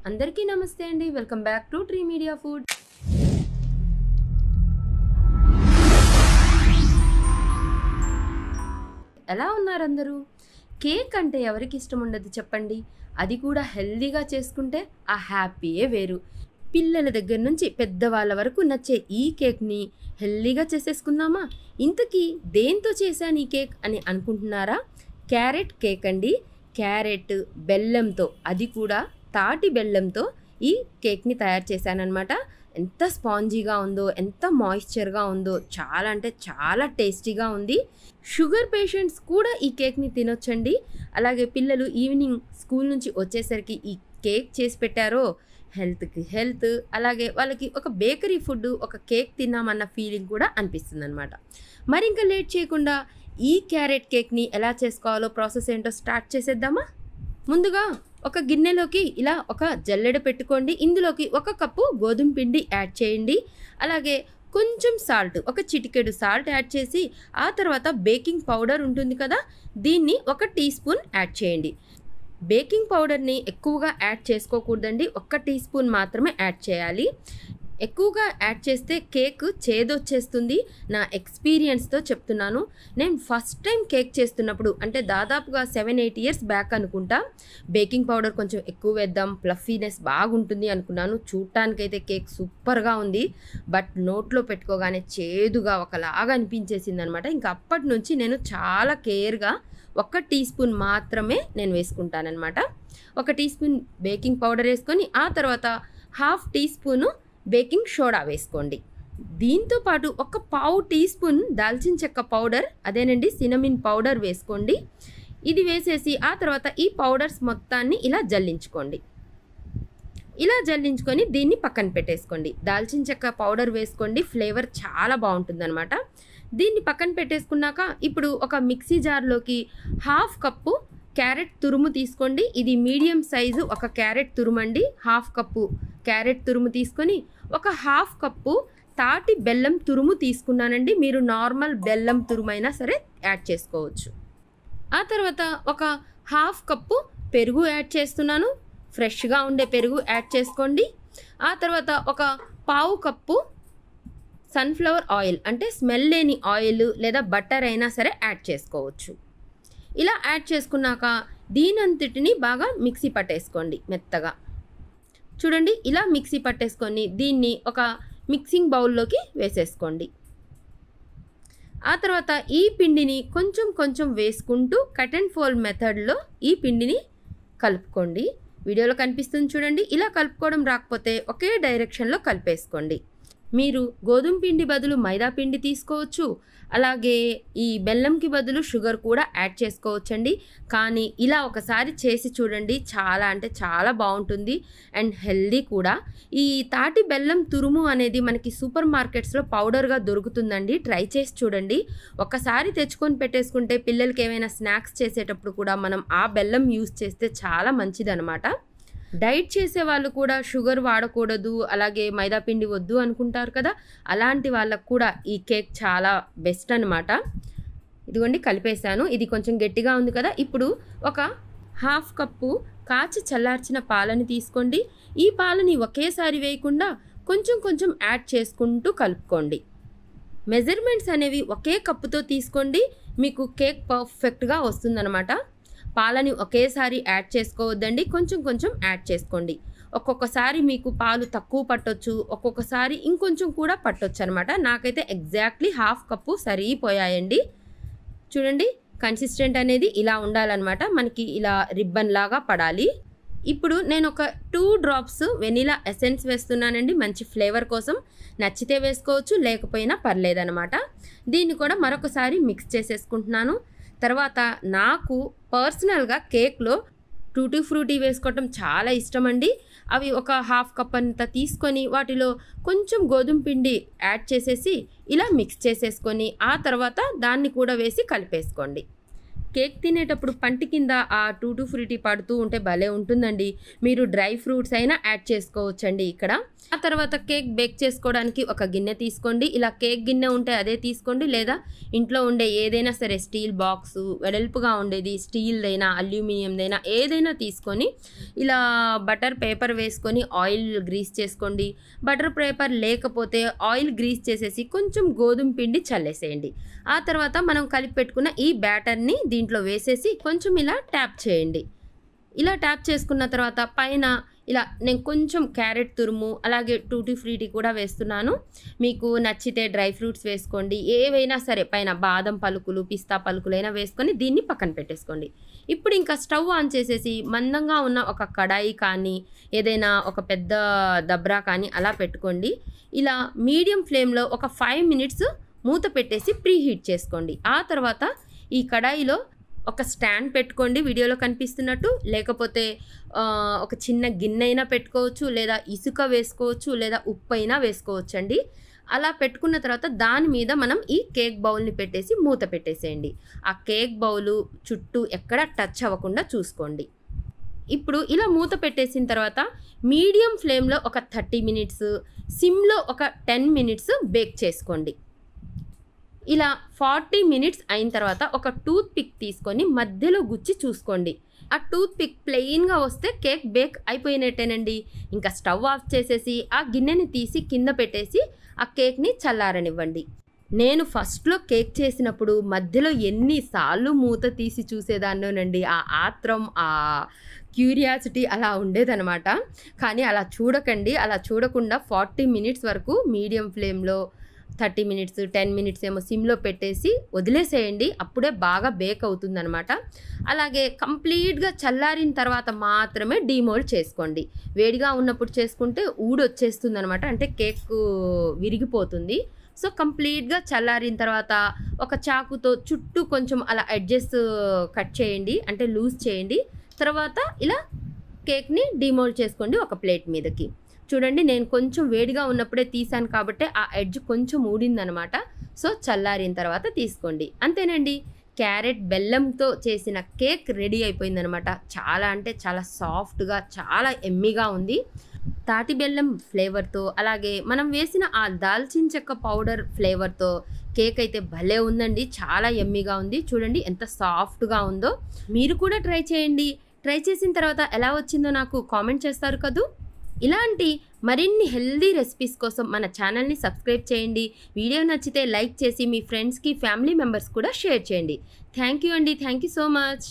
అందరికీ నమస్తే అండి. Welcome back to tree media food. ఎలా ఉన్నారు అందరూ? కేక్ అంటే ఎవరికి ఇష్టం ఉండదు చెప్పండి? అది కూడా హెల్దీగా చేసుకుంటే ఆ హ్యాపీయే వేరు. పిల్లల దగ్గర నుంచి పెద్దవాళ్ళ వరకు నచ్చే ఈ కేక్ని హెల్దీగా చేసేసుకుందామా? ఇంతకీ దేంతో చేశాను ఈ కేక్ అని అనుకుంటున్నారా? క్యారెట్ కేక్ అండి. క్యారెట్ బెల్లంతో, అది కూడా తాటి బెల్లంతో ఈ కేక్ని తయారు చేశానన్నమాట. ఎంత స్పాంజీగా ఉందో, ఎంత మాయిశ్చర్గా ఉందో, చాలా అంటే చాలా టేస్టీగా ఉంది. షుగర్ పేషెంట్స్ కూడా ఈ కేక్ని తినొచ్చండి. అలాగే పిల్లలు ఈవినింగ్ స్కూల్ నుంచి వచ్చేసరికి ఈ కేక్ చేసి పెట్టారో హెల్త్కి హెల్త్, అలాగే వాళ్ళకి ఒక బేకరీ ఫుడ్, ఒక కేక్ తిన్నామన్న ఫీలింగ్ కూడా అనిపిస్తుంది అనమాట. మరి ఇంకా లేట్ చేయకుండా ఈ క్యారెట్ కేక్ని ఎలా చేసుకోవాలో ప్రాసెస్ ఏంటో స్టార్ట్ చేసేద్దామా? ముందుగా ఒక గిన్నెలోకి ఇలా ఒక జల్లెడ పెట్టుకోండి. ఇందులోకి 1 కప్పు గోధుమ పిండి యాడ్ చేయండి. అలాగే కొంచెం సాల్ట్, ఒక చిటికెడు సాల్ట్ యాడ్ చేసి, ఆ తర్వాత బేకింగ్ పౌడర్ ఉంటుంది కదా, దీన్ని 1 టీ స్పూన్ యాడ్ చేయండి. బేకింగ్ పౌడర్ని ఎక్కువగా యాడ్ చేసుకోకూడదండి, 1 టీ స్పూన్ మాత్రమే యాడ్ చేయాలి. ఎక్కువగా యాడ్ చేస్తే కేక్ చేదొచ్చేస్తుంది. నా ఎక్స్పీరియన్స్తో చెప్తున్నాను. నేను ఫస్ట్ టైం కేక్ చేస్తున్నప్పుడు, అంటే దాదాపుగా 7-8 ఇయర్స్ బ్యాక్ అనుకుంటా, బేకింగ్ పౌడర్ కొంచెం ఎక్కువ వేద్దాం, ఫ్లఫీనెస్ బాగుంటుంది అనుకున్నాను. చూడటానికైతే కేక్ సూపర్గా ఉంది, బట్ నోట్లో పెట్టుకోగానే చేదుగా ఒకలాగా అనిపించేసింది అనమాట. ఇంకా అప్పటి నుంచి నేను చాలా కేర్గా 1 టీ స్పూన్ మాత్రమే నేను వేసుకుంటానమాట. 1 టీ స్పూన్ బేకింగ్ పౌడర్ వేసుకొని, ఆ తర్వాత 1/2 టీ స్పూను బేకింగ్ సోడా వేసుకోండి. దీంతో పాటు 1/4 టీ స్పూన్ దాల్చిన చెక్క పౌడర్, అదేనండి సినమిన్ పౌడర్ వేసుకోండి. ఇది వేసేసి ఆ తర్వాత ఈ పౌడర్స్ మొత్తాన్ని ఇలా జల్లించుకోండి. ఇలా జల్లించుకొని దీన్ని పక్కన పెట్టేసుకోండి. దాల్చిన చెక్క పౌడర్ వేసుకోండి, ఫ్లేవర్ చాలా బాగుంటుంది అనమాట. దీన్ని పక్కన పెట్టేసుకున్నాక ఇప్పుడు ఒక మిక్సీ జార్లోకి 1/2 కప్పు క్యారెట్ తురుము తీసుకోండి. ఇది మీడియం సైజు ఒక క్యారెట్ తురుము అండి. 1/2 కప్పు క్యారెట్ తురుము తీసుకొని 1/2 కప్పు తాటి బెల్లం తురుము తీసుకున్నానండి. మీరు నార్మల్ బెల్లం తురుమైనా సరే యాడ్ చేసుకోవచ్చు. ఆ తర్వాత 1/2 కప్పు పెరుగు యాడ్ చేస్తున్నాను. ఫ్రెష్గా ఉండే పెరుగు యాడ్ చేసుకోండి. ఆ తర్వాత 1/4 కప్పు సన్ఫ్లవర్ ఆయిల్, అంటే స్మెల్ లేని ఆయిల్ లేదా బటర్ అయినా సరే యాడ్ చేసుకోవచ్చు. ఇలా యాడ్ చేసుకున్నాక దీనంతటిని బాగా మిక్సీ పట్టేసుకోండి మెత్తగా. చూడండి, ఇలా మిక్సీ పట్టేసుకొని దీన్ని ఒక మిక్సింగ్ బౌల్లోకి వేసేసుకోండి. ఆ తర్వాత ఈ పిండిని కొంచెం కొంచెం వేసుకుంటూ కట్ అండ్ ఫోల్డ్ మెథడ్లో ఈ పిండిని కలుపుకోండి. వీడియోలో కనిపిస్తుంది చూడండి. ఇలా కలుపుకోవడం రాకపోతే ఒకే డైరెక్షన్లో కలిపేసుకోండి. మీరు గోధుమ పిండి బదులు మైదా పిండి తీసుకోవచ్చు, అలాగే ఈ బెల్లంకి బదులు షుగర్ కూడా యాడ్ చేసుకోవచ్చండి. కానీ ఇలా ఒకసారి చేసి చూడండి, చాలా అంటే చాలా బాగుంటుంది అండ్ హెల్దీ కూడా. ఈ తాటి బెల్లం తురుము అనేది మనకి సూపర్ మార్కెట్స్లో పౌడర్గా దొరుకుతుందండి. ట్రై చేసి చూడండి. ఒకసారి తెచ్చుకొని పెట్టేసుకుంటే పిల్లలకి ఏమైనా స్నాక్స్ చేసేటప్పుడు కూడా మనం ఆ బెల్లం యూస్ చేస్తే చాలా మంచిదన్నమాట. డైట్ చేసే వాళ్ళు కూడా షుగర్ వాడకూడదు, అలాగే మైదా పిండి వద్దు అనుకుంటారు కదా, అలాంటి వాళ్ళకు కూడా ఈ కేక్ చాలా బెస్ట్ అనమాట. ఇదిగోండి కలిపేశాను. ఇది కొంచెం గట్టిగా ఉంది కదా. ఇప్పుడు 1/2 కప్పు కాచి చల్లార్చిన పాలని తీసుకోండి. ఈ పాలని ఒకేసారి వేయకుండా కొంచెం కొంచెం యాడ్ చేసుకుంటూ కలుపుకోండి. మెజర్మెంట్స్ అనేవి ఒకే కప్పుతో తీసుకోండి, మీకు కేక్ పర్ఫెక్ట్గా వస్తుందన్నమాట. పాలని ఒకేసారి యాడ్ చేసుకోవద్దండి, కొంచెం కొంచెం యాడ్ చేసుకోండి. ఒక్కొక్కసారి మీకు పాలు తక్కువ పట్టొచ్చు, ఒక్కొక్కసారి ఇంకొంచెం కూడా పట్టొచ్చు అనమాట. నాకైతే ఎగ్జాక్ట్లీ 1/2 కప్పు సరిపోయాయండి. చూడండి, కన్సిస్టెంట్ అనేది ఇలా ఉండాలన్నమాట. మనకి ఇలా రిబ్బన్ లాగా పడాలి. ఇప్పుడు నేను ఒక 2 డ్రాప్స్ వెనిలా ఎసెన్స్ వేస్తున్నానండి, మంచి ఫ్లేవర్ కోసం. నచ్చితే వేసుకోవచ్చు, లేకపోయినా పర్లేదన్నమాట. దీన్ని కూడా మరొకసారి మిక్స్ చేసేసుకుంటున్నాను. తర్వాత నాకు పర్సనల్గా కేక్లో టూటీ ఫ్రూటీ వేసుకోవటం చాలా ఇష్టం అండి. అవి 1/2 కప్ అంత తీసుకొని వాటిలో కొంచెం గోధుమ పిండి యాడ్ చేసేసి ఇలా మిక్స్ చేసేసుకొని ఆ తర్వాత దాన్ని కూడా వేసి కలిపేసుకోండి. కేక్ తినేటప్పుడు పంటి కింద ఆ టూటీ ఫ్రూటీ పడుతూ ఉంటే భలే ఉంటుందండి. మీరు డ్రై ఫ్రూట్స్ అయినా యాడ్ చేసుకోవచ్చండి ఇక్కడ. ఆ తర్వాత కేక్ బేక్ చేసుకోవడానికి ఒక గిన్నె తీసుకోండి. ఇలా కేక్ గిన్నె ఉంటే అదే తీసుకోండి, లేదా ఇంట్లో ఉండే ఏదైనా సరే స్టీల్ బాక్సు వెడల్పుగా ఉండేది, స్టీల్దైనా అల్యూమినియందైనా ఏదైనా తీసుకొని ఇలా బటర్ పేపర్ వేసుకొని ఆయిల్ గ్రీస్ చేసుకోండి. బటర్ పేపర్ లేకపోతే ఆయిల్ గ్రీస్ చేసేసి కొంచెం గోధుమ పిండి చల్లేసేయండి. ఆ తర్వాత మనం కలిపి పెట్టుకున్న ఈ బ్యాటర్ని దీంట్లో వేసేసి కొంచెం ఇలా ట్యాప్ చేయండి. ఇలా ట్యాప్ చేసుకున్న తర్వాత పైన ఇలా నేను కొంచెం క్యారెట్ తురుము అలాగే టూటీ ఫ్రూటీ కూడా వేస్తున్నాను. మీకు నచ్చితే డ్రై ఫ్రూట్స్ వేసుకోండి, ఏవైనా సరే పైన బాదం పలుకులు పిస్తా పలుకులైనా వేసుకొని దీన్ని పక్కన పెట్టేసుకోండి. ఇప్పుడు ఇంకా స్టవ్ ఆన్ చేసేసి మందంగా ఉన్న ఒక కడాయి కానీ ఏదైనా ఒక పెద్ద దబ్రా కానీ అలా పెట్టుకోండి. ఇలా మీడియం ఫ్లేమ్లో ఒక 5 మినిట్స్ మూత పెట్టేసి ప్రీ హీట్ చేసుకోండి. ఆ తర్వాత ఈ కడాయిలో ఒక స్టాండ్ పెట్టుకోండి వీడియోలో కనిపిస్తున్నట్టు, లేకపోతే ఒక చిన్న గిన్నె అయినా పెట్టుకోవచ్చు, లేదా ఇసుక వేసుకోవచ్చు, లేదా ఉప్పు అయినా వేసుకోవచ్చు అండి. అలా పెట్టుకున్న తర్వాత దాని మీద మనం ఈ కేక్ బౌల్ని పెట్టేసి మూత పెట్టేసేయండి. ఆ కేక్ బౌలు చుట్టూ ఎక్కడ టచ్ అవ్వకుండా చూసుకోండి. ఇప్పుడు ఇలా మూత పెట్టేసిన తర్వాత మీడియం ఫ్లేమ్లో ఒక 30 మినిట్స్, సిమ్లో ఒక 10 మినిట్స్ బేక్ చేసుకోండి. ఇలా 40 మినిట్స్ అయిన తర్వాత ఒక టూత్ పిక్ తీసుకొని మధ్యలో గుచ్చి చూసుకోండి. ఆ టూత్ పిక్ ప్లెయిన్గా వస్తే కేక్ బేక్ అయిపోయినట్టేనండి. ఇంకా స్టవ్ ఆఫ్ చేసేసి ఆ గిన్నెని తీసి కింద పెట్టేసి ఆ కేక్ని చల్లారనివ్వండి. నేను ఫస్ట్లో కేక్ చేసినప్పుడు మధ్యలో ఎన్నిసార్లు మూత తీసి చూసేదాన్నోనండి. ఆ ఆత్రం, ఆ క్యూరియాసిటీ అలా ఉండేదనమాట. కానీ అలా చూడకండి. అలా చూడకుండా 40 మినిట్స్ వరకు మీడియం ఫ్లేమ్లో, 30 మినిట్స్ 10 మినిట్స్ ఏమో సిమ్లో పెట్టేసి వదిలేసేయండి. అప్పుడే బాగా బేక్ అవుతుందనమాట. అలాగే కంప్లీట్గా చల్లారిన తర్వాత మాత్రమే డీమోల్డ్ చేసుకోండి. వేడిగా ఉన్నప్పుడు చేసుకుంటే ఊడొచ్చేస్తుంది అనమాట, అంటే కేక్ విరిగిపోతుంది. సో కంప్లీట్గా చల్లారిన తర్వాత ఒక చాకుతో చుట్టూ కొంచెం అలా ఎడ్జెస్ కట్ చేయండి, అంటే లూజ్ చేయండి. తర్వాత ఇలా కేక్ని డీమోల్డ్ చేసుకోండి ఒక ప్లేట్ మీదకి. చూడండి, నేను కొంచెం వేడిగా ఉన్నప్పుడే తీసాను కాబట్టి ఆ ఎడ్జ్ కొంచెం ఊడిందనమాట. సో చల్లారిన తర్వాత తీసుకోండి. అంతేనండి, క్యారెట్ బెల్లంతో చేసిన కేక్ రెడీ అయిపోయిందనమాట. చాలా అంటే చాలా సాఫ్ట్గా, చాలా ఎమ్మీగా ఉంది. తాటి బెల్లం ఫ్లేవర్తో అలాగే మనం వేసిన ఆ దాల్చిన చెక్క పౌడర్ ఫ్లేవర్తో కేక్ అయితే భలే ఉందండి. చాలా ఎమ్మీగా ఉంది. చూడండి ఎంత సాఫ్ట్గా ఉందో. మీరు కూడా ట్రై చేయండి. ట్రై చేసిన తర్వాత ఎలా వచ్చిందో నాకు కామెంట్ చేస్తారు కదూ. ఇలాంటి మరిన్ని హెల్దీ రెసిపీస్ కోసం మన ఛానల్ని సబ్స్క్రైబ్ చేయండి. వీడియో నచ్చితే లైక్ చేసి మీ ఫ్రెండ్స్కి, ఫ్యామిలీ మెంబర్స్ కూడా షేర్ చేయండి. థ్యాంక్ యూ అండి. Thank you so much.